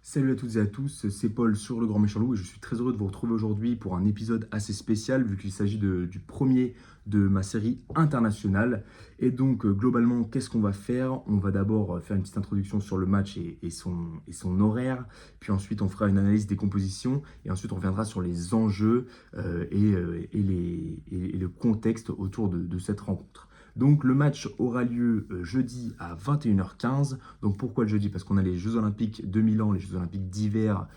Salut à toutes et à tous, c'est Paul sur Le Grand Méchant Loup et je suis très heureux de vous retrouver aujourd'hui pour un épisode assez spécial vu qu'il s'agit du premier de ma série internationale. Et donc globalement, qu'est-ce qu'on va faire? On va d'abord faire une petite introduction sur le match et son horaire, puis ensuite on fera une analyse des compositions et ensuite on reviendra sur les enjeux et le contexte autour de cette rencontre. Donc le match aura lieu jeudi à 21h15. Donc pourquoi le jeudi? Parce qu'on a les Jeux Olympiques de Milan, les Jeux Olympiques d'hiver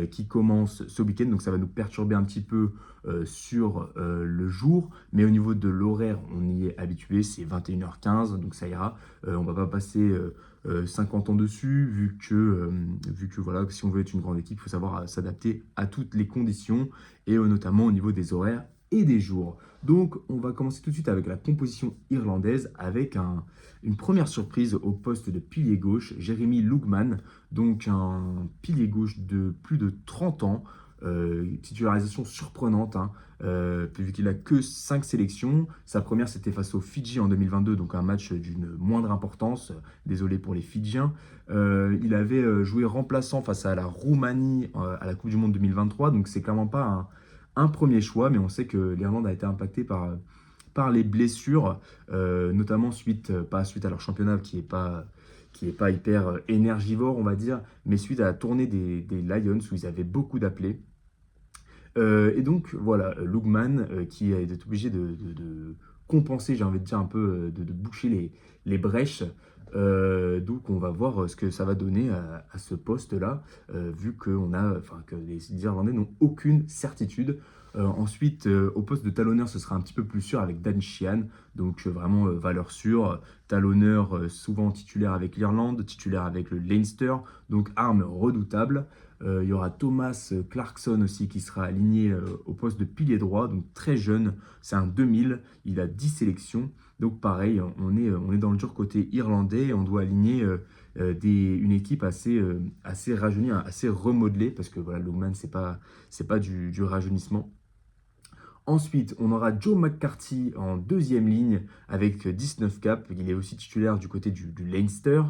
qui commencent ce week-end. Donc ça va nous perturber un petit peu sur le jour. Mais au niveau de l'horaire, on y est habitué, c'est 21h15, donc ça ira. On ne va pas passer 50 ans dessus, vu que voilà, si on veut être une grande équipe, il faut savoir s'adapter à toutes les conditions, et notamment au niveau des horaires et des jours. Donc, on va commencer tout de suite avec la composition irlandaise avec une première surprise au poste de pilier gauche, Jeremy Loogman, donc un pilier gauche de plus de 30 ans, titularisation surprenante, hein, vu qu'il a que 5 sélections. Sa première, c'était face aux Fidji en 2022, donc un match d'une moindre importance, désolé pour les Fidjiens. Il avait joué remplaçant face à la Roumanie à la Coupe du Monde 2023, donc c'est clairement pas un premier choix, mais on sait que l'Irlande a été impactée par les blessures, notamment pas suite à leur championnat qui est pas hyper énergivore, on va dire, mais suite à la tournée des Lions où ils avaient beaucoup d'appelés. Et donc voilà, Lookman qui a été obligé de compenser, j'ai envie de dire un peu, de boucher les brèches. Donc on va voir ce que ça va donner à ce poste-là, vu que les Irlandais n'ont aucune certitude. Ensuite, au poste de talonneur, ce sera un petit peu plus sûr avec Dan Sheehan, donc vraiment valeur sûre. Talonneur souvent titulaire avec l'Irlande, titulaire avec le Leinster, donc arme redoutable. Il y aura Thomas Clarkson aussi qui sera aligné au poste de pilier droit, donc très jeune, c'est un 2000, il a 10 sélections. Donc pareil, on est dans le dur côté irlandais, on doit aligner une équipe assez rajeunie, hein, assez remodelée, parce que voilà, Longman, c'est pas du rajeunissement. Ensuite, on aura Joe McCarthy en deuxième ligne avec 19 caps. Il est aussi titulaire du côté du Leinster.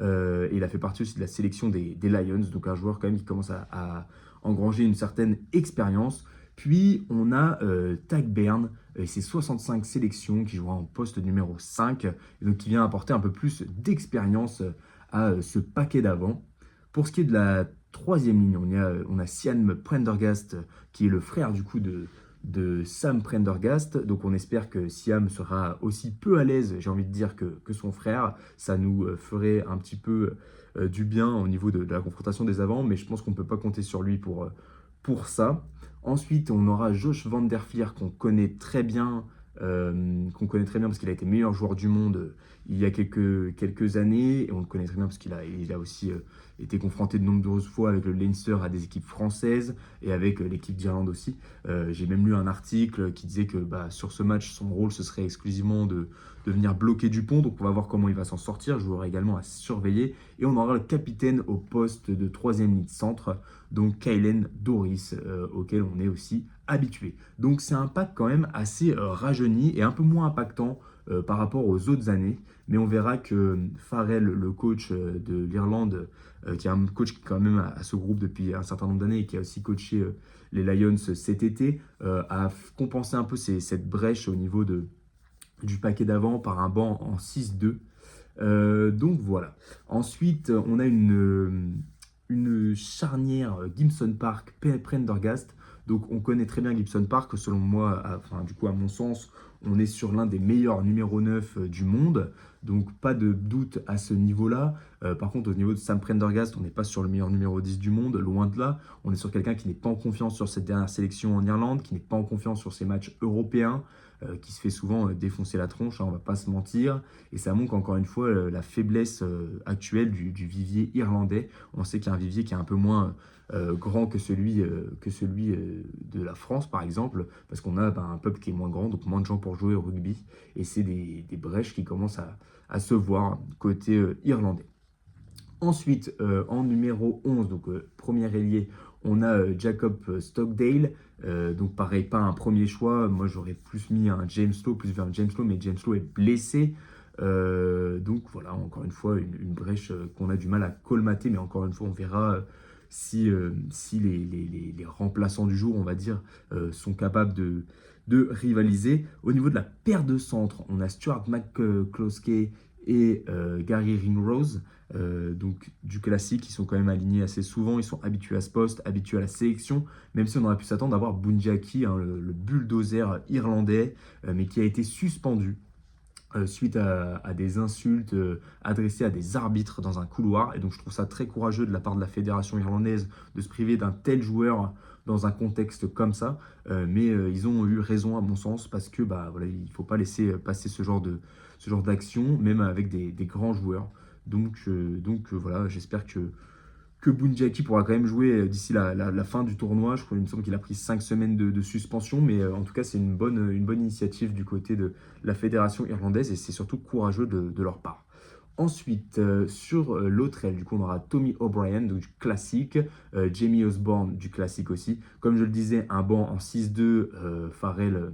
Et il a fait partie aussi de la sélection des Lions. Donc un joueur quand même qui commence à engranger une certaine expérience. Puis on a Tag Bern et ses 65 sélections qui jouera en poste numéro 5. Et donc qui vient apporter un peu plus d'expérience à ce paquet d'avant. Pour ce qui est de la troisième ligne, on a Sian Prendergast qui est le frère du coup de Sam Prendergast. Donc on espère que Siam sera aussi peu à l'aise, j'ai envie de dire, que son frère. Ça nous ferait un petit peu du bien au niveau de la confrontation des avants, mais je pense qu'on ne peut pas compter sur lui pour ça. Ensuite, on aura Josh Van Der Flier qu'on connaît très bien parce qu'il a été meilleur joueur du monde il y a quelques années, et on le connaît très bien parce qu'il a aussi été confronté de nombreuses fois avec le Leinster à des équipes françaises et avec l'équipe d'Irlande aussi. J'ai même lu un article qui disait que sur ce match, son rôle, ce serait exclusivement de venir bloquer Dupont. Donc on va voir comment il va s'en sortir. Joueur également à surveiller. Et on aura le capitaine au poste de troisième ligne centre, donc Kaylen Doris, auquel on est aussi habitué. Donc c'est un pack quand même assez rajeuni et un peu moins impactant par rapport aux autres années. Mais on verra que Farrell, le coach de l'Irlande, qui est un coach quand même à ce groupe depuis un certain nombre d'années et qui a aussi coaché les Lions cet été, a compensé un peu cette brèche au niveau du paquet d'avant par un banc en 6-2. Donc voilà. Ensuite, on a une charnière Gibson Park Prendergast. Donc on connaît très bien Gibson Park. Selon moi, enfin du coup à mon sens, on est sur l'un des meilleurs numéro 9 du monde. Donc pas de doute à ce niveau-là. Par contre, au niveau de Sam Prendergast, on n'est pas sur le meilleur numéro 10 du monde, loin de là. On est sur quelqu'un qui n'est pas en confiance sur cette dernière sélection en Irlande, qui n'est pas en confiance sur ses matchs européens, qui se fait souvent défoncer la tronche, hein, on va pas se mentir. Et ça montre encore une fois la faiblesse actuelle du vivier irlandais. On sait qu'il y a un vivier qui est un peu moins grand que celui de la France, par exemple, parce qu'on a un peuple qui est moins grand, donc moins de gens pour jouer au rugby. Et c'est des brèches qui commencent à se voir côté irlandais. Ensuite, en numéro 11, donc premier ailier, on a Jacob Stockdale. Donc pareil, pas un premier choix. Moi, j'aurais plus mis un James Lowe, plus vers un James Lowe, mais James Lowe est blessé. Donc voilà, encore une fois, une brèche qu'on a du mal à colmater, mais encore une fois, on verra si les remplaçants du jour, on va dire, sont capables de rivaliser. Au niveau de la paire de centre, on a Stuart McCloskey et Gary Ringrose, donc du classique, ils sont quand même alignés assez souvent, ils sont habitués à ce poste, habitués à la sélection, même si on aurait pu s'attendre d'avoir Boundiaki, hein, le bulldozer irlandais, mais qui a été suspendu suite à des insultes adressées à des arbitres dans un couloir. Et donc je trouve ça très courageux de la part de la fédération irlandaise de se priver d'un tel joueur dans un contexte comme ça. Mais ils ont eu raison à mon sens parce que bah, voilà, il ne faut pas laisser passer ce genre d'action, même avec des grands joueurs. Donc voilà, j'espère que Boundiaki pourra quand même jouer d'ici la fin du tournoi. Je crois, il me semble qu'il a pris 5 semaines de suspension, mais en tout cas, c'est une bonne initiative du côté de la fédération irlandaise et c'est surtout courageux de leur part. Ensuite, sur l'autre aile, du coup, on aura Tommy O'Brien, donc du classique, Jamie Osborne, du classique aussi. Comme je le disais, un banc en 6-2, Farrell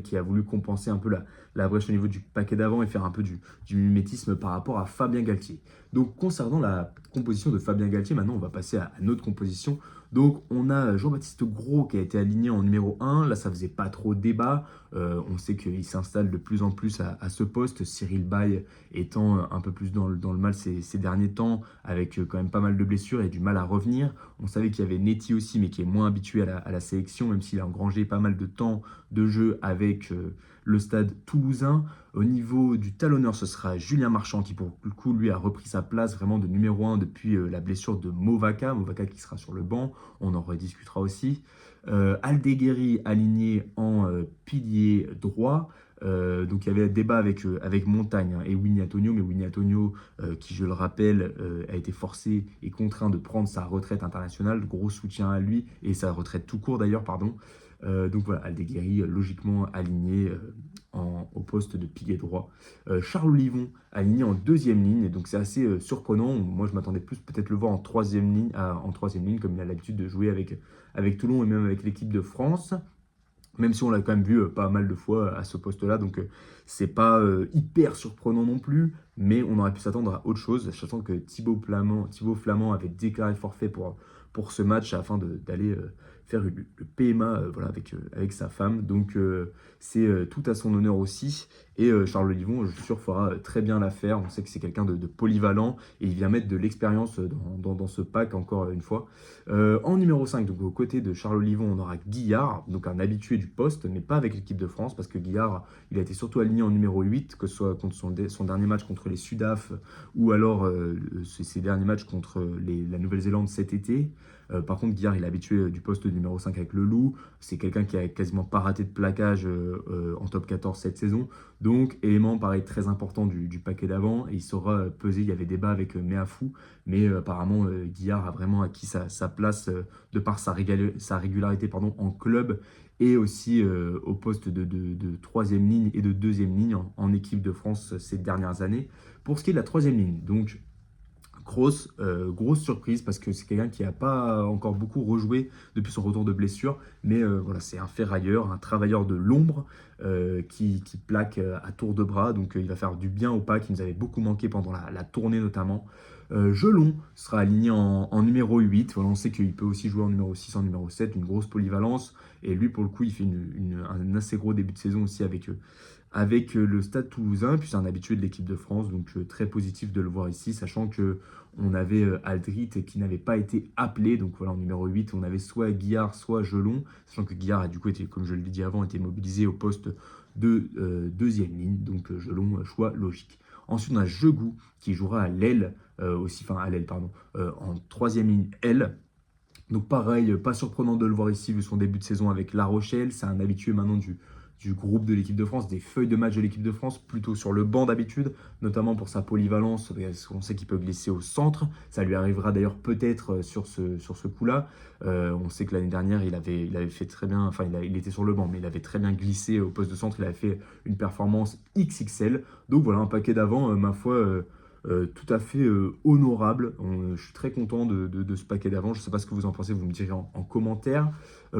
qui a voulu compenser un peu la brèche au niveau du paquet d'avant et faire un peu du mimétisme par rapport à Fabien Galtier. Donc concernant la composition de Fabien Galtier, maintenant on va passer à notre composition. Donc on a Jean-Baptiste Gros qui a été aligné en numéro 1, là ça faisait pas trop débat, on sait qu'il s'installe de plus en plus à ce poste, Cyril Baye étant un peu plus dans le mal ces derniers temps, avec quand même pas mal de blessures et du mal à revenir. On savait qu'il y avait Netty aussi, mais qui est moins habitué à la sélection, même s'il a engrangé pas mal de temps de jeu avec le stade toulousain. Au niveau du talonneur, ce sera Julien Marchand qui, pour le coup, lui a repris sa place vraiment de numéro 1 depuis la blessure de Movaka. Movaka qui sera sur le banc, on en rediscutera aussi. Aldeguerri aligné en pilier droit. Donc il y avait un débat avec Montagne, hein, et Winnie Antonio, mais Winnie Antonio, qui je le rappelle, a été forcé et contraint de prendre sa retraite internationale, gros soutien à lui, et sa retraite tout court d'ailleurs, pardon. Donc voilà, Aldeguerri logiquement aligné au poste de pilier droit. Charles Olivon aligné en deuxième ligne, et donc c'est assez surprenant. Moi je m'attendais plus peut-être le voir en troisième ligne, comme il a l'habitude de jouer avec Toulon et même avec l'équipe de France. Même si on l'a quand même vu pas mal de fois à ce poste-là, donc c'est pas hyper surprenant non plus, mais on aurait pu s'attendre à autre chose, sachant que Thibaut Flamand avait déclaré forfait pour ce match afin d'aller faire le PMA voilà, avec sa femme. Donc c'est tout à son honneur aussi. Et Charles Olivon, je suis sûr, fera très bien l'affaire. On sait que c'est quelqu'un de polyvalent et il vient mettre de l'expérience dans ce pack encore une fois. En numéro 5, donc aux côtés de Charles Olivon, on aura Guillard, donc un habitué du poste, mais pas avec l'équipe de France, parce que Guillard, il a été surtout aligné en numéro 8, que ce soit contre son dernier match contre les Sudaf, ou alors ses derniers matchs contre la Nouvelle-Zélande cet été. Par contre, Guillard, il est habitué du poste numéro 5 avec le Loup. C'est quelqu'un qui a quasiment pas raté de plaquage en top 14 cette saison. Donc, élément pareil très important du paquet d'avant. Et il saura peser. Il y avait débat avec Meafou. Mais apparemment, Guillard a vraiment acquis sa place de par sa régularité en club et aussi au poste de troisième ligne et de deuxième ligne en équipe de France ces dernières années. Pour ce qui est de la troisième ligne, donc grosse surprise parce que c'est quelqu'un qui n'a pas encore beaucoup rejoué depuis son retour de blessure, mais voilà, c'est un ferrailleur, un travailleur de l'ombre qui plaque à tour de bras, donc il va faire du bien au pas qui nous avait beaucoup manqué pendant la tournée notamment. Gelon sera aligné en numéro 8. Voilà, on sait qu'il peut aussi jouer en numéro 6, en numéro 7, une grosse polyvalence. Et lui, pour le coup, il fait un assez gros début de saison aussi avec le Stade Toulousain. Puis c'est un habitué de l'équipe de France, donc très positif de le voir ici, sachant que on avait Aldrit qui n'avait pas été appelé. Donc voilà, en numéro 8, on avait soit Guillard, soit Gelon, sachant que Guillard a du coup été, comme je l'ai dit avant, été mobilisé au poste de deuxième ligne. Donc Gelon, choix logique. Ensuite, on a Jegou qui jouera à l'aile en troisième ligne aile. Donc pareil, pas surprenant de le voir ici vu son début de saison avec La Rochelle. C'est un habitué maintenant du groupe de l'équipe de France, des feuilles de match de l'équipe de France, plutôt sur le banc d'habitude, notamment pour sa polyvalence. On sait qu'il peut glisser au centre. Ça lui arrivera d'ailleurs peut-être sur ce coup-là. On sait que l'année dernière, il avait fait très bien, enfin il était sur le banc, mais il avait très bien glissé au poste de centre. Il avait fait une performance XXL. Donc voilà, un paquet d'avant, ma foi. Tout à fait honorable. Je suis très content de ce paquet d'avant. Je ne sais pas ce que vous en pensez, vous me direz en commentaire.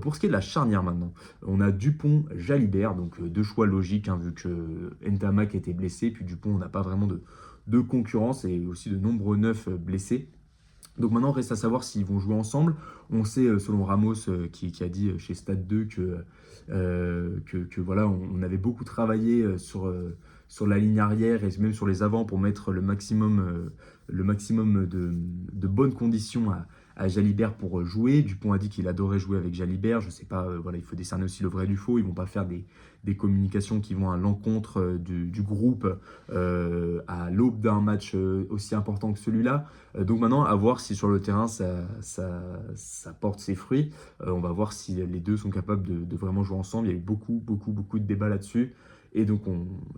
Pour ce qui est de la charnière maintenant, on a Dupont-Jalibert, donc deux choix logiques, hein, vu que Ntamak était blessé, puis Dupont, on n'a pas vraiment de concurrence et aussi de nombreux neufs blessés. Donc maintenant, reste à savoir s'ils vont jouer ensemble. On sait, selon Ramos, qui a dit chez Stade 2 que voilà, on avait beaucoup travaillé sur la ligne arrière et même sur les avants pour mettre le maximum de bonnes conditions à Jalibert pour jouer. Dupont a dit qu'il adorait jouer avec Jalibert. Je sais pas, voilà, il faut décerner aussi le vrai du faux. Ils vont pas faire des communications qui vont à l'encontre du groupe à l'aube d'un match aussi important que celui-là. Donc maintenant, à voir si sur le terrain ça porte ses fruits. On va voir si les deux sont capables de vraiment jouer ensemble. Il y a eu beaucoup de débats là-dessus. Et donc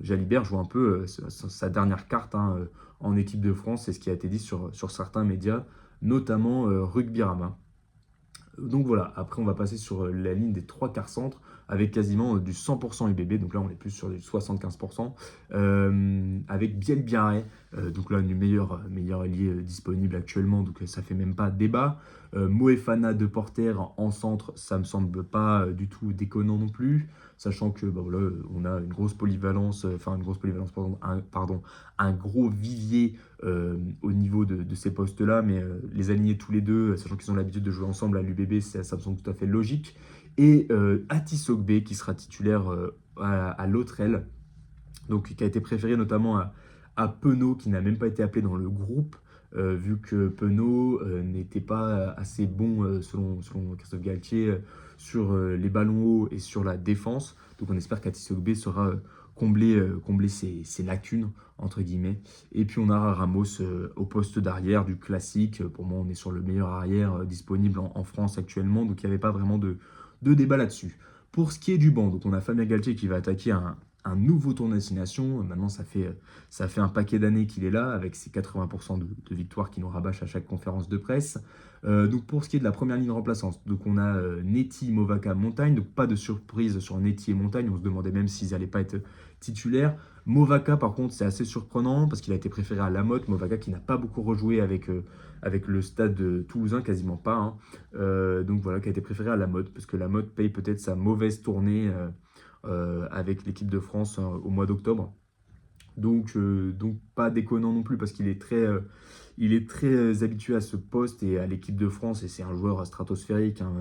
Jalibert joue un peu sa dernière carte hein, en équipe de France. C'est ce qui a été dit sur certains médias, notamment Rugbyrama. Donc voilà, après on va passer sur la ligne des trois quarts centres avec quasiment du 100% UBB, donc là on est plus sur du 75%, avec Biel Biarré, donc là le meilleur allié disponible actuellement, donc ça fait même pas débat. Moefana de Porter en centre, ça me semble pas du tout déconnant non plus, sachant que bah, voilà, on a une grosse polyvalence, pardon, un gros vivier au niveau de ces postes-là, mais les aligner tous les deux, sachant qu'ils ont l'habitude de jouer ensemble à l'UBB, ça me semble tout à fait logique. Et Atis Ogbe qui sera titulaire à l'autre aile, donc qui a été préféré notamment à Penaud, qui n'a même pas été appelé dans le groupe, vu que Penaud n'était pas assez bon, selon Christophe Galtier, sur les ballons hauts et sur la défense. Donc on espère qu'Atis Ogbe sera combler ses lacunes, entre guillemets. Et puis on aura Ramos au poste d'arrière, du classique. Pour moi, on est sur le meilleur arrière disponible en France actuellement, donc il n'y avait pas vraiment de débat là-dessus. Pour ce qui est du banc, donc on a Fabien Galtier qui va attaquer un nouveau tournoi de destination. Maintenant, ça fait un paquet d'années qu'il est là, avec ses 80% de victoires qui nous rabâchent à chaque conférence de presse. Donc pour ce qui est de la première ligne remplaçante, donc on a Netty, Movaca, Montagne. Donc pas de surprise sur Netty et Montagne. On se demandait même s'ils n'allaient pas être titulaires. Movaca, par contre, c'est assez surprenant parce qu'il a été préféré à Lamotte. Movaca qui n'a pas beaucoup rejoué avec le stade toulousain, quasiment pas. Hein. Donc voilà, qui a été préféré à Lamotte parce que Lamotte paye peut-être sa mauvaise tournée avec l'équipe de France au mois d'octobre. Donc pas déconnant non plus parce il est très habitué à ce poste et à l'équipe de France et c'est un joueur stratosphérique hein,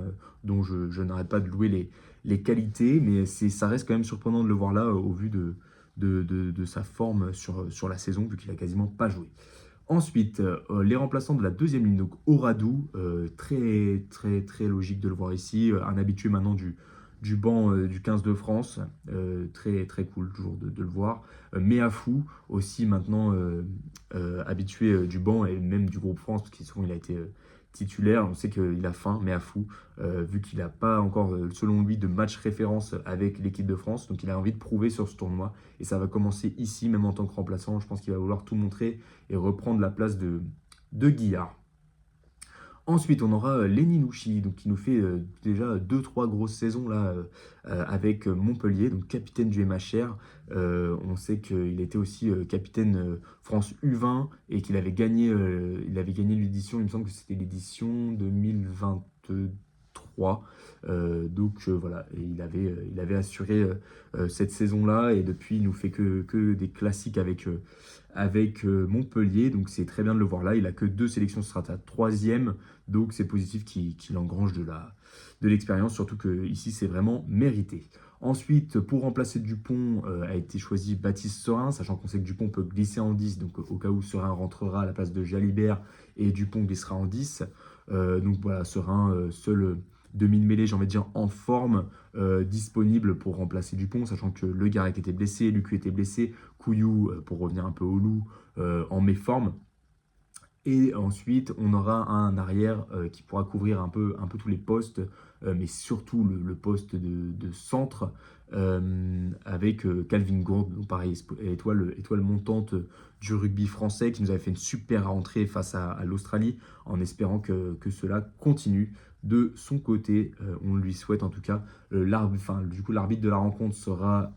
dont je n'arrête pas de louer les qualités, mais ça reste quand même surprenant de le voir là au vu de sa forme sur la saison vu qu'il a quasiment pas joué. Ensuite, les remplaçants de la deuxième ligne, donc Oradou, très logique de le voir ici, un habitué maintenant du banc du 15 de France, très cool toujours de le voir. Meafou, aussi maintenant habitué du banc et même du groupe France, parce qu'il souvent il a été titulaire, on sait qu'il a faim, Meafou, vu qu'il n'a pas encore, selon lui, de match référence avec l'équipe de France, donc il a envie de prouver sur ce tournoi, et ça va commencer ici, même en tant que remplaçant, je pense qu'il va vouloir tout montrer et reprendre la place de Guillard. Ensuite, on aura Lenny Louchi, donc qui nous fait déjà deux-trois grosses saisons là avec Montpellier, donc capitaine du MHR. On sait qu'il était aussi capitaine France U20 et il avait gagné l'édition, il me semble que c'était l'édition 2023. Voilà, et il avait assuré cette saison-là et depuis il nous fait que des classiques avec Montpellier, donc c'est très bien de le voir là. Il a que 2 sélections, ce sera sa 3e, donc c'est positif qu'il engrange de l'expérience, surtout que ici c'est vraiment mérité. Ensuite, pour remplacer Dupont, a été choisi Baptiste Serin, sachant qu'on sait que Dupont peut glisser en 10, donc au cas où Serin rentrera à la place de Jalibert et Dupont glissera en 10. Donc voilà, Serin, seul demi-mêlée, j'ai envie de dire, en forme, disponible pour remplacer Dupont, sachant que Le Garec était blessé, Lucu était blessé, Couillou, pour revenir un peu au loup, en méforme. Et ensuite, on aura un arrière qui pourra couvrir un peu tous les postes, mais surtout le poste de centre, avec Calvin Gourde, donc pareil, étoile montante du rugby français, qui nous avait fait une super rentrée face à l'Australie, en espérant que cela continue de son côté. On lui souhaite en tout cas. L'arbitre de la rencontre sera...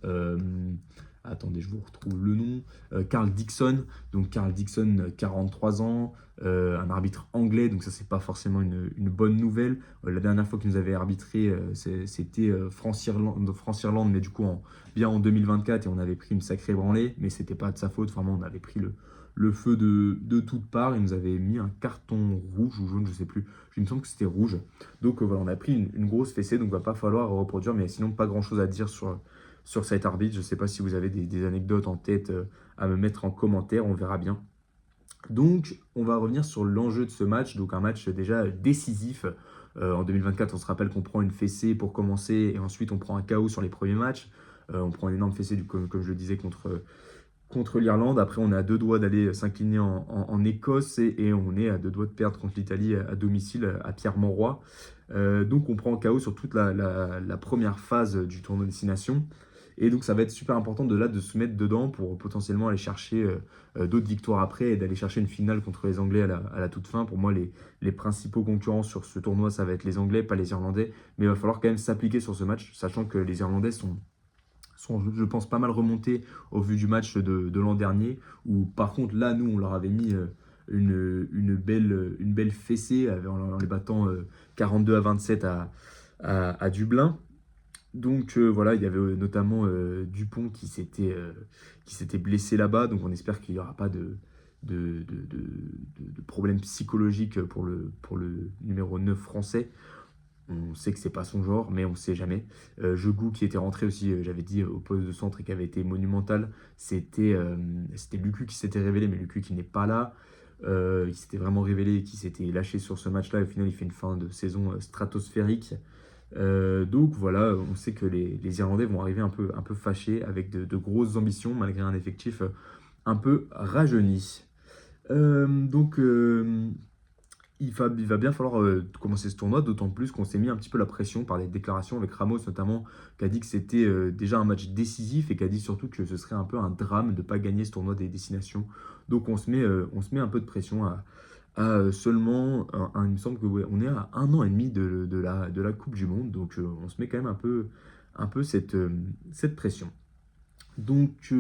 attendez, je vous retrouve le nom. Carl Dixon. Donc Carl Dixon, 43 ans, un arbitre anglais, donc ça c'est pas forcément une bonne nouvelle. La dernière fois qu'il nous avait arbitré, c'était France-Irlande, mais du coup bien en 2024 et on avait pris une sacrée branlée, mais c'était pas de sa faute, vraiment on avait pris le feu de toutes parts. Ils nous avaient mis un carton rouge ou jaune, je sais plus. Il me semble que c'était rouge. Donc voilà, on a pris une grosse fessée, donc il va pas falloir reproduire. Mais sinon, pas grand-chose à dire sur cet arbitre. Je ne sais pas si vous avez des anecdotes en tête à me mettre en commentaire, on verra bien. Donc, on va revenir sur l'enjeu de ce match, donc un match déjà décisif. En 2024, on se rappelle qu'on prend une fessée pour commencer et ensuite on prend un KO sur les premiers matchs. On prend une énorme fessée, comme je le disais, contre l'Irlande. Après, on est à deux doigts d'aller s'incliner en Écosse et on est à deux doigts de perdre contre l'Italie à domicile à Pierre-Mauroy. Donc, on prend un KO sur toute la première phase du tournoi destination. Et donc, ça va être super important de se mettre dedans pour potentiellement aller chercher d'autres victoires après et d'aller chercher une finale contre les Anglais à la toute fin. Pour moi, les principaux concurrents sur ce tournoi, ça va être les Anglais, pas les Irlandais. Mais il va falloir quand même s'appliquer sur ce match, sachant que les Irlandais sont, je pense, pas mal remontés au vu du match de l'an dernier. Où par contre, là, nous, on leur avait mis une belle fessée en les battant 42-27 à Dublin. Donc voilà, il y avait notamment Dupont qui s'était blessé là-bas, donc on espère qu'il n'y aura pas de problème psychologique pour le numéro 9 français. On sait que c'est pas son genre, mais on ne sait jamais. Jegou qui était rentré aussi, j'avais dit, au poste de centre et qui avait été monumental. C'était Lucu qui s'était révélé, mais Lucu qui n'est pas là. Il s'était vraiment révélé et qui s'était lâché sur ce match-là. Au final, il fait une fin de saison stratosphérique. Donc voilà, on sait que les Irlandais vont arriver un peu fâchés avec de grosses ambitions malgré un effectif un peu rajeuni. Donc il va bien falloir commencer ce tournoi, d'autant plus qu'on s'est mis un petit peu la pression par des déclarations avec Ramos notamment, qui a dit que c'était déjà un match décisif et qui a dit surtout que ce serait un peu un drame de ne pas gagner ce tournoi des destinations. Donc on se met un peu de pression à seulement, il me semble que ouais, on est à 1 an et demi de la Coupe du Monde, donc on se met quand même un peu cette pression. Donc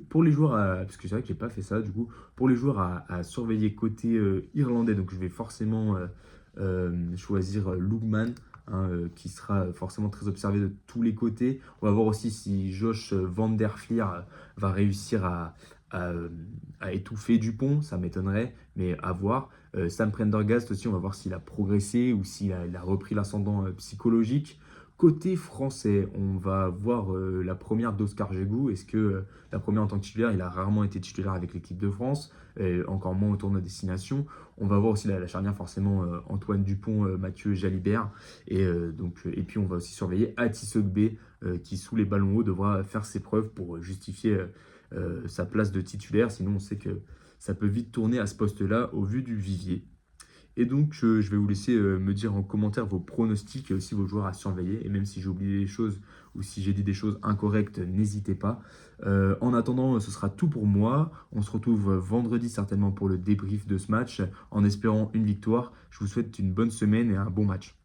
pour les joueurs, parce que c'est vrai que j'ai pas fait ça du coup, pour les joueurs à surveiller côté irlandais, donc je vais forcément choisir Lookman, hein, qui sera forcément très observé de tous les côtés. On va voir aussi si Josh Van Der Flier va réussir à étouffer Dupont, ça m'étonnerait, mais à voir. Sam Prendergast aussi, on va voir s'il a progressé ou s'il a repris l'ascendant psychologique. Côté français, on va voir la première d'Oscar Jegou. Est-ce que la première en tant que titulaire, il a rarement été titulaire avec l'équipe de France, encore moins au tournoi destination. On va voir aussi la charnière forcément Antoine Dupont, Mathieu Jalibert. Et puis on va aussi surveiller Ati Sogbe qui sous les ballons hauts devra faire ses preuves pour justifier sa place de titulaire. Sinon on sait que ça peut vite tourner à ce poste-là au vu du vivier. Et donc, je vais vous laisser me dire en commentaire vos pronostics et aussi vos joueurs à surveiller. Et même si j'ai oublié des choses ou si j'ai dit des choses incorrectes, n'hésitez pas. En attendant, ce sera tout pour moi. On se retrouve vendredi certainement pour le débrief de ce match en espérant une victoire. Je vous souhaite une bonne semaine et un bon match.